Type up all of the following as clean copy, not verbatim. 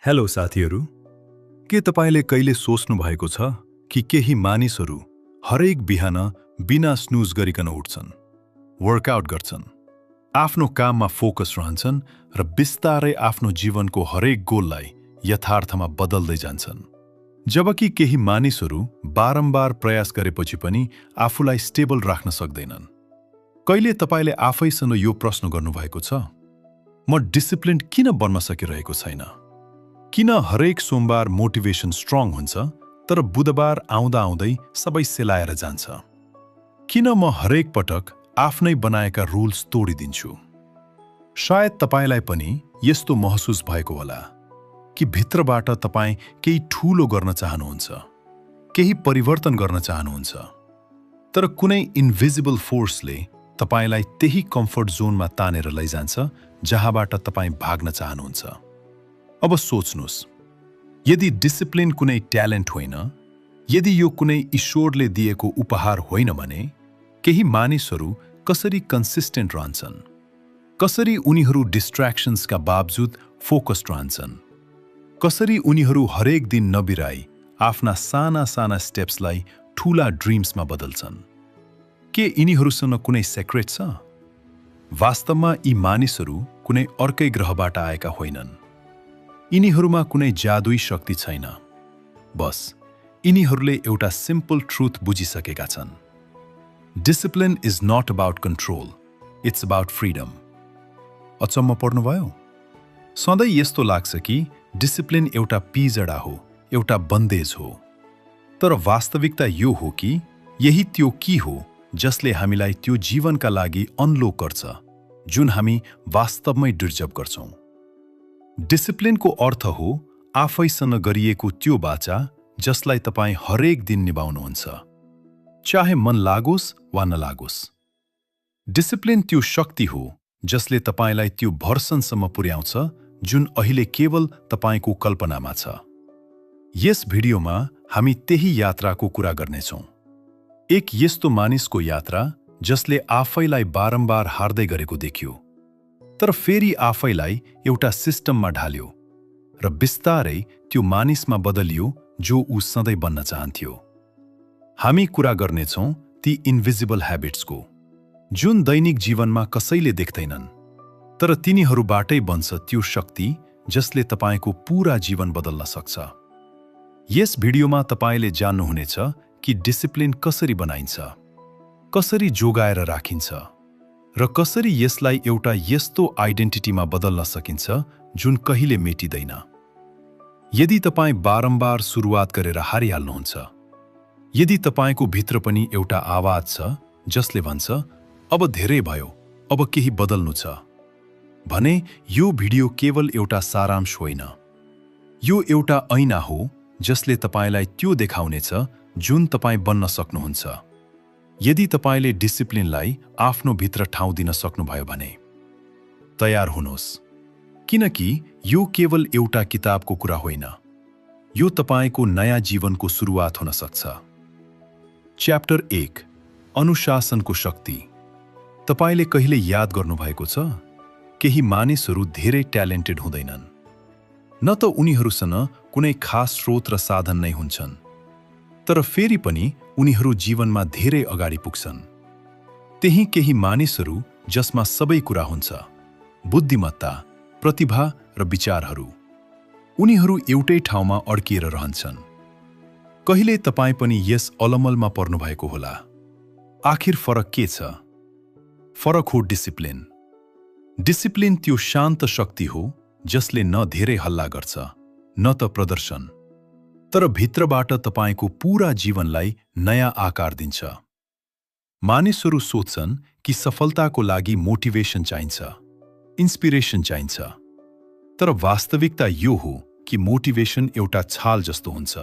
Hello साथीहरू, के तपाईँले कहिले सोच्नु भएको छ कि केही मानिसहरू हरेक बिहान बिना स्नुज गरिकन उठ्छन्, वर्कआउट गर्छन्, आफ्नो काममा फोकस रहन्छन् र बिस्तारै आफ्नो जीवनको हरेक गोललाई यथार्थमा बदल्दै जान्छन्। जबकि केही मानिसहरू बारम्बार प्रयास गरेपछि पनि आफूलाई स्टेबल राख्न सक्दैनन्। कहिले तपाईँले आफैसँग यो प्रश्न गर्नुभएको छ, म डिसिप्लिन किन बन्न सकिरहेको छैन? किन हरेक सोमबार मोटिभेसन स्ट्रङ हुन्छ तर बुधबार आउँदा आउँदै सबै सेलाएर जान्छ? किन म हरेक पटक आफ्नै बनाएका रुल्स तोडिदिन्छु? शायद तपाईँलाई पनि यस्तो महसुस भएको होला कि भित्रबाट तपाईँ केही ठूलो गर्न चाहनुहुन्छ, केही परिवर्तन गर्न चाहनुहुन्छ, तर कुनै इन्भिजिबल फोर्सले तपाईँलाई त्यही कम्फर्ट जोनमा तानेर लैजान्छ जहाँबाट तपाईँ भाग्न चाहनुहुन्छ। अब सोच्नुस्, यदि डिसिप्लिन कुनै ट्यालेन्ट होइन, यदि यो कुनै ईश्वरले दिएको उपहार होइन भने केही मानिसहरू कसरी कन्सिस्टेन्ट रहन्छन्? कसरी उनीहरू डिस्ट्र्याक्सन्सका बावजुद फोकस्ड रहन्छन्? कसरी उनीहरू हरेक दिन नबिराई आफ्ना साना साना स्टेप्सलाई ठूला ड्रिम्समा बदल्छन्? के यिनीहरूसँग कुनै सेक्रेट छ? वास्तवमा यी मानिसहरू कुनै अर्कै ग्रहबाट आएका होइनन्। यिनीहरूमा कुनै जादुई शक्ति छैन। बस यिनीहरूले एउटा सिम्पल ट्रुथ बुझिसकेका छन्। Discipline is not about control, it's about freedom. अचम्म पर्नुभयो? सधैँ यस्तो लाग्छ कि डिसिप्लिन एउटा पिजडा हो, एउटा बन्देज हो। तर वास्तविकता यो हो कि यही त्यो की हो जसले हामीलाई त्यो जीवनका लागि अनलक गर्छ जुन हामी वास्तवमै डिजर्भ गर्छौं। डिसिप्लिनको अर्थ हो आफैसँग गरिएको त्यो बाचा जसलाई तपाईँ हरेक दिन निभाउनुहुन्छ, चाहे मन लागोस् वा नलागोस्। डिसिप्लिन त्यो शक्ति हो जसले तपाईँलाई त्यो भर्सनसम्म पुर्याउँछ जुन अहिले केवल तपाईँको कल्पनामा छ। यस भिडियोमा हामी त्यही यात्राको कुरा गर्नेछौँ। एक यस्तो मानिसको यात्रा जसले आफैलाई बारम्बार हार्दै गरेको देख्यो, तर फेरि आफैलाई एउटा सिस्टममा ढाल्यो र बिस्तारै त्यो मानिसमा बदलियो जो ऊ सधैँ बन्न चाहन्थ्यो। हामी कुरा गर्नेछौँ ती इन्भिजिबल ह्याबिट्सको, जुन दैनिक जीवनमा कसैले देख्दैनन्, तर तिनीहरूबाटै बन्छ त्यो शक्ति जसले तपाईँको पूरा जीवन बदल्न सक्छ। यस भिडियोमा तपाईँले जान्नुहुनेछ कि डिसिप्लिन कसरी बनाइन्छ, कसरी जोगाएर राखिन्छ र कसरी यसलाई एउटा यस्तो आइडेन्टिटीमा बदल्न सकिन्छ जुन कहिले मेटिँदैन। यदि तपाईँ बारम्बार सुरुवात गरेर हारिहाल्नुहुन्छ, यदि तपाईँको भित्र पनि एउटा आवाज छ जसले भन्छ अब धेरै भयो, अब केही बदल्नु छ, भने यो भिडियो केवल एउटा सारांश होइन। यो एउटा ऐना हो जसले तपाईँलाई त्यो देखाउनेछ जुन तपाईँ बन्न सक्नुहुन्छ, यदि तपाईँले डिसिप्लिनलाई आफ्नो भित्र ठाउँ दिन सक्नुभयो भने। तयार हुनुहोस्, किनकि यो केवल एउटा किताबको कुरा होइन, यो तपाईँको नयाँ जीवनको सुरुवात हुन सक्छ। च्याप्टर 1, अनुशासनको शक्ति। तपाईँले कहिले याद गर्नुभएको छ, केही मानिसहरू धेरै ट्यालेन्टेड हुँदैनन्, न त उनीहरूसँग कुनै खास स्रोत र साधन नै हुन्छन्, तर फेरि पनि उनीहरू जीवनमा धेरै अगाडि पुग्छन्। त्यही केही मानिसहरू जसमा सबै कुरा हुन्छ, बुद्धिमत्ता, प्रतिभा र विचारहरू, उनीहरू एउटै ठाउँमा अड्किएर रहन्छन्। कहिले तपाईँ पनि यस अलमलमा पर्नुभएको होला। आखिर फरक के छ? फरक हो डिसिप्लिन। डिसिप्लिन त्यो शान्त शक्ति हो जसले न धेरै हल्ला गर्छ, न त प्रदर्शन, तर भित्रबाट तपाईँको पूरा जीवनलाई नयाँ आकार दिन्छ। मानिसहरू सोच्छन् कि सफलताको लागि मोटिभेसन चाहिन्छ, इन्स्पिरेसन चाहिन्छ, तर वास्तविकता यो हो कि मोटिभेसन एउटा छाल जस्तो हुन्छ,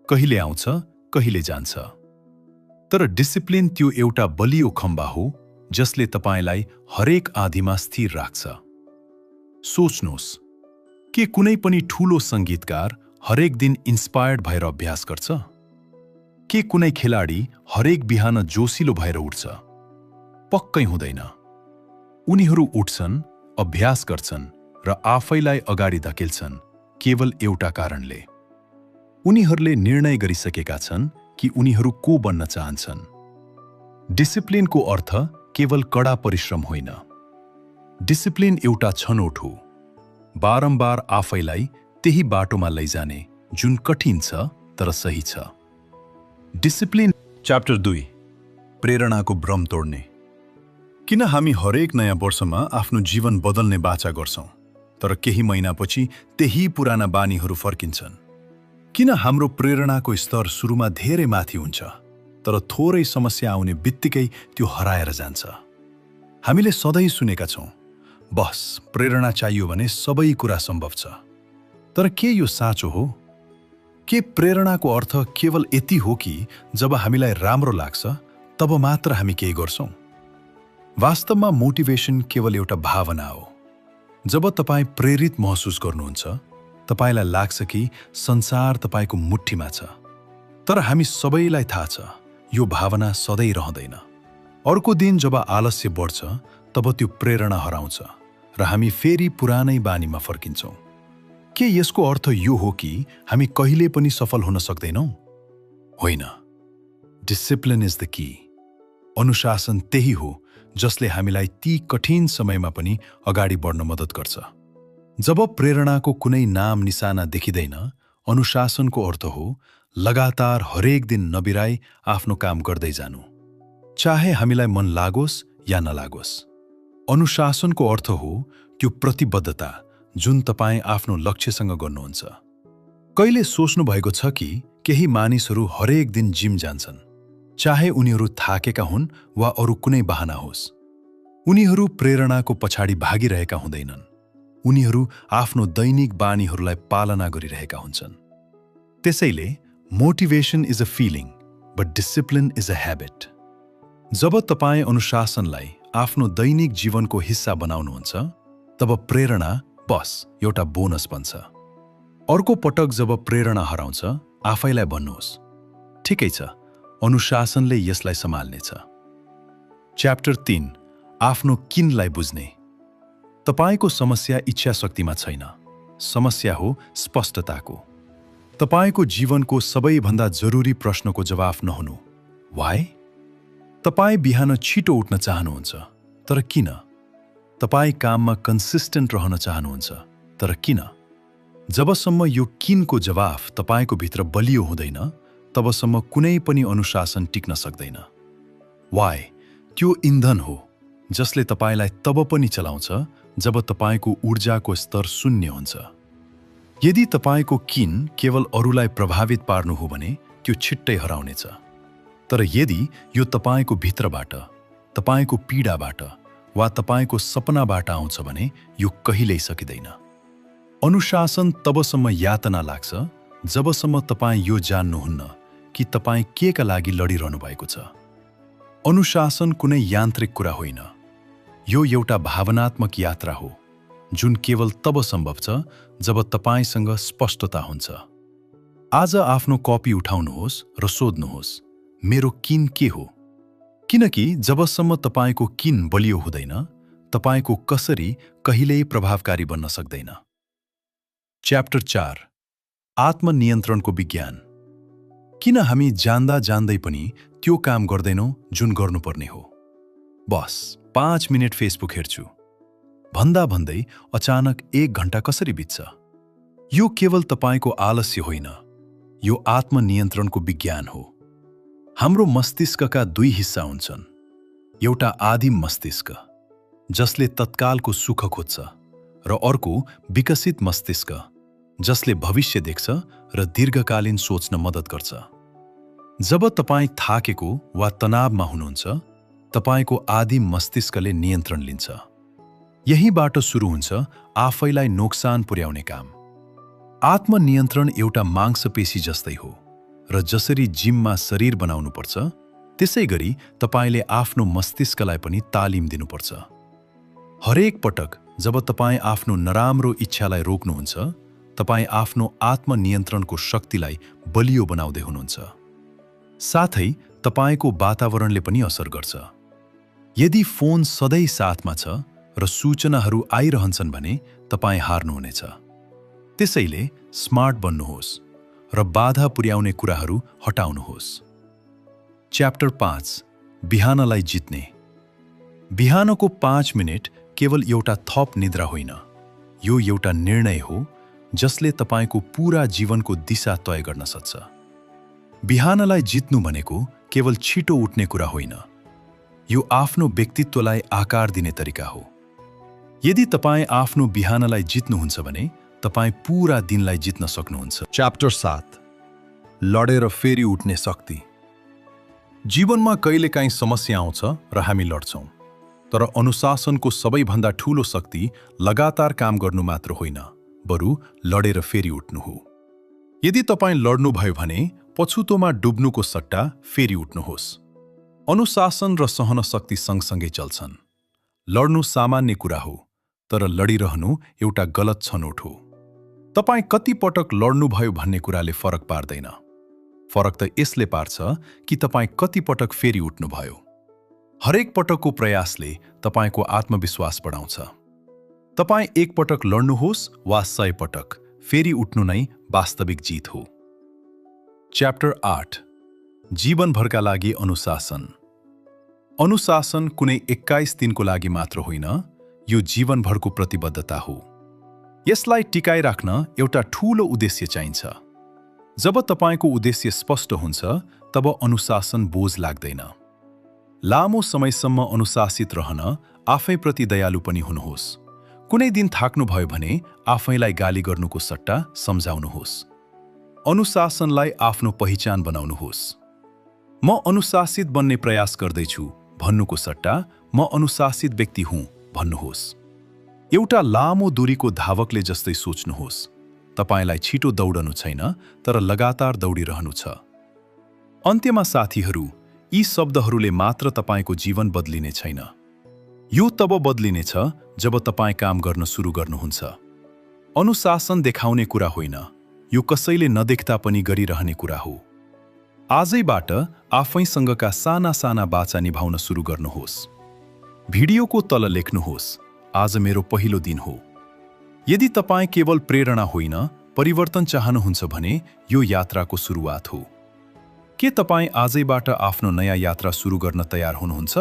कहिले आउँछ, कहिले जान्छ। तर डिसिप्लिन त्यो एउटा बलियो खम्बा हो जसले तपाईँलाई हरेक आँधीमा स्थिर राख्छ। सोच्नुहोस्, के कुनै पनि ठूलो सङ्गीतकार हरेक दिन इन्स्पायर्ड भएर अभ्यास गर्छ? के कुनै खेलाडी हरेक बिहान जोसिलो भएर उठ्छ? पक्कै हुँदैन। उनीहरू उठ्छन्, अभ्यास गर्छन् र आफैलाई अगाडि धकेल्छन्, केवल एउटा कारणले। उनीहरूले निर्णय गरिसकेका छन् कि उनीहरू को बन्न चाहन्छन्। डिसिप्लिनको अर्थ केवल कडा परिश्रम होइन। डिसिप्लिन एउटा छनोट हो, बारम्बार आफैलाई त्यही बाटोमा लैजाने जुन कठिन छ तर सही छ। डिसिप्लिन च्याप्टर 2 प्रेरणाको भ्रम तोड्ने। किन हामी हरेक नयाँ वर्षमा आफ्नो जीवन बदल्ने बाचा गर्छौं तर केही महिनापछि त्यही पुराना बानीहरू फर्किन्छन्? किन हाम्रो प्रेरणाको स्तर सुरुमा धेरै माथि हुन्छ तर थोरै समस्या आउने बित्तिकै त्यो हराएर जान्छ? हामीले सधैँ सुनेका छौं, बस प्रेरणा चाहियो भने सबै कुरा सम्भव छ। तर के यो साँचो हो? के प्रेरणाको अर्थ केवल यति हो कि जब हामीलाई राम्रो लाग्छ तब मात्र हामी केही गर्छौं? वास्तवमा मोटिभेसन केवल एउटा भावना हो। जब तपाईँ प्रेरित महसुस गर्नुहुन्छ, तपाईलाई लाग्छ कि संसार तपाईको मुट्ठीमा छ। तर हामी सबैलाई थाहा छ, यो भावना सधैँ रहँदैन। अर्को दिन जब आलस्य बढ्छ, तब त्यो प्रेरणा हराउँछ र हामी फेरि पुरानै बानीमा फर्किन्छौं। के यसको अर्थ यो हो कि हामी कहिले पनि सफल हुन सक्दैनौं? होइन। Discipline is the key. अनुशासन त्यही हो जसले हामीलाई ती कठिन समयमा पनि अगाडि बढ्न मद्दत गर्छ। जब प्रेरणाको कुनै नाम निशाना देखिँदैन, अनुशासनको अर्थ हो लगातार हरेक दिन नबिराई आफ्नो काम गर्दै जानु, चाहे हामीलाई मन लागोस् या नलागोस्। अनुशासनको अर्थ हो त्यो प्रतिबद्धता जुन तपाईँ आफ्नो लक्ष्यसँग गर्नुहुन्छ। कहिले सोच्नु भएको छ कि केही मानिसहरू हरेक दिन जिम जान्छन्, चाहे उनीहरू थाकेका हुन् वा अरू कुनै बहाना होस्। उनीहरू प्रेरणाको पछाडि भागिरहेका हुँदैनन्, उनीहरू आफ्नो दैनिक बानीहरूलाई पालना गरिरहेका हुन्छन्। त्यसैले motivation is a feeling but discipline is a habit. जब तपाईँ अनुशासनलाई आफ्नो दैनिक जीवनको हिस्सा बनाउनुहुन्छ, तब प्रेरणा बस एउटा बोनस बन्छ। अर्को पटक जब प्रेरणा हराउँछ, आफैलाई भन्नुहोस्, ठिकै छ, अनुशासनले यसलाई सम्हाल्नेछ। च्याप्टर 3 आफ्नो किनलाई बुझ्ने। तपाईको समस्या इच्छा शक्तिमा छैन, समस्या हो स्पष्टताको। तपाईको जीवनको सबैभन्दा जरुरी प्रश्नको जवाफ नहुनु, वाइ? तपाई बिहान छिटो उठ्न चाहनुहुन्छ, तर किन? तपाई काममा कन्सिस्टेन्ट रहन चाहनुहुन्छ, तर किन? जबसम्म यो किनको जवाफ तपाईको भित्र बलियो हुँदैन, तबसम्म कुनै पनि अनुशासन टिक्न सक्दैन। वाइ त्यो इन्धन हो जसले तपाईलाई तब पनि चलाउँछ जब तपाईको ऊर्जाको स्तर शून्य हुन्छ। यदि तपाईको किन केवल अरूलाई प्रभावित पार्नु हो भने त्यो छिट्टै हराउनेछ। तर यदि यो तपाईको भित्रबाट, तपाईको पीडाबाट वा तपाईको सपनाबाट आउँछ भने यो कहिल्यै सकिँदैन। अनुशासन तबसम्म यातना लाग्छ जबसम्म तपाईँ यो जान्नुहुन्न कि तपाईँ केका लागि लडिरहनु भएको छ। अनुशासन कुनै यान्त्रिक कुरा होइन, यो एउटा भावनात्मक यात्रा हो जुन केवल तब सम्भव छ जब तपाईसँग स्पष्टता हुन्छ। आज आफ्नो कपी उठाउनुहोस् र सोध्नुहोस्, मेरो किन के हो? किनकि जबसम्म तपाईको किन बलियो हुँदैन, तपाईको कसरी कहिल्यै प्रभावकारी बन्न सक्दैन। च्याप्टर 4 आत्मनियन्त्रणको विज्ञान। किन हामी जान्दा जान्दै पनि त्यो काम गर्दैनौं जुन गर्नुपर्ने हो? बस 5 मिनेट फेसबुक हेर्छु भन्दा भन्दै अचानक 1 घण्टा कसरी बित्छ? यो केवल तपाईको आलस्य होइन, यो आत्मनियन्त्रणको विज्ञान हो। हाम्रो मस्तिष्कका 2 हिस्सा हुन्छन्। एउटा आदिम मस्तिष्क जसले तत्कालको सुख खोज्छ र अर्को विकसित मस्तिष्क जसले भविष्य देख्छ र दीर्घकालीन सोच्न मद्दत गर्छ। जब तपाईँ थाकेको वा तनावमा हुनुहुन्छ, तपाईको आदिम मस्तिष्कले नियन्त्रण लिन्छ। यहीबाट सुरु हुन्छ आफैलाई नोक्सान पुर्याउने काम। आत्मनियन्त्रण एउटा मांसपेशी जस्तै हो र जसरी जिममा शरीर बनाउनुपर्छ, त्यसै गरी तपाईले आफ्नो मस्तिष्कलाई पनि तालिम दिनुपर्छ। हरेक पटक जब तपाईँ आफ्नो नराम्रो इच्छालाई रोक्नुहुन्छ, तपाईँ आफ्नो आत्मनियन्त्रणको शक्तिलाई बलियो बनाउँदै हुनुहुन्छ। साथै तपाईको वातावरणले पनि असर गर्छ। यदि फोन सधैँ साथमा छ र सूचनाहरू आइरहन्छन् भने तपाईँ हार्नुहुनेछ। त्यसैले स्मार्ट बन्नुहोस् र बाधा पुर्याउने कुराहरू हटाउनुहोस्। च्याप्टर 5 बिहानलाई जित्ने। बिहानको 5 मिनेट केवल एउटा थप निद्रा होइन, यो एउटा निर्णय हो जसले तपाईको पूरा जीवनको दिशा तय गर्न सक्छ। बिहानलाई जित्नु भनेको केवल छिटो उठ्ने कुरा होइन, यो आफ्नो व्यक्तित्वलाई आकार दिने तरिका हो। यदि तपाईँ आफ्नो बिहानलाई जित्नुहुन्छ भने तपाईँ पूरा दिनलाई जित्न सक्नुहुन्छ। च्याप्टर 7 लडेर फेरि उठ्ने शक्ति। जीवनमा कहिलेकाहीँ समस्या आउँछ र हामी लड्छौँ, तर अनुशासनको सबैभन्दा ठूलो शक्ति लगातार काम गर्नु मात्र होइन, बरु लडेर फेरि उठ्नु हो। यदि तपाईँ लड्नुभयो भने पछुतोमा डुब्नुको सट्टा फेरि उठ्नुहोस्। अनुशासन र सहन शक्ति सँगसँगै चल्छन्। लड्नु सामान्य कुरा हो, तर लडिरहनु एउटा गलत छनौट हो। तपाईँ कति पटक लड्नुभयो भन्ने कुराले फरक पार्दैन। फरक त यसले पार्छ कि तपाईँ कति पटक फेरि उठ्नुभयो। हरेक पटकको प्रयासले तपाईको आत्मविश्वास बढाउँछ। तपाईँ एक पटक लड्नुहोस् वा 100 पटक, फेरि उठ्नु नै वास्तविक जीत हो। च्याप्टर 8 जीवनभरका लागि अनुशासन। अनुशासन कुनै 21 दिनको लागि मात्र होइन, यो जीवनभरको प्रतिबद्धता हो। यसलाई टिकाइराख्न एउटा ठूलो उद्देश्य चाहिन्छ। जब तपाईको उद्देश्य स्पष्ट हुन्छ, तब अनुशासन बोझ लाग्दैन। लामो समयसम्म अनुशासित रहन आफैप्रति दयालु पनि हुनुहोस्। कुनै दिन थाक्नुभयो भने आफैलाई गाली गर्नुको सट्टा सम्झाउनुहोस्। अनुशासनलाई आफ्नो पहिचान बनाउनुहोस्। म अनुशासित बन्ने प्रयास गर्दैछु भन्नुको सट्टा म अनुशासित व्यक्ति हुँ भन्नुहोस्। एउटा लामो दूरीको धावकले जस्तै सोच्नुहोस्। तपाईलाई छिटो दौडनु छैन, तर लगातार दौडिरहनु छ। अन्त्यमा साथीहरू, यी शब्दहरूले मात्र तपाईको जीवन बदलिने छैन। यो तब बदलिनेछ जब तपाईँ काम गर्न सुरु गर्नुहुन्छ। अनुशासन देखाउने कुरा होइन, यो कसैले नदेख्दा पनि गरिरहने कुरा हो। आजैबाट आफैसँगका साना साना बाचा निभाउन सुरु गर्नुहोस्। भिडियोको तल लेख्नुहोस्, आज मेरो पहिलो दिन हो। यदि तपाईँ केवल प्रेरणा होइन, परिवर्तन चाहनुहुन्छ भने यो यात्राको सुरुवात हो। के तपाईँ आजैबाट आफ्नो नयाँ यात्रा सुरु गर्न तयार हुनुहुन्छ?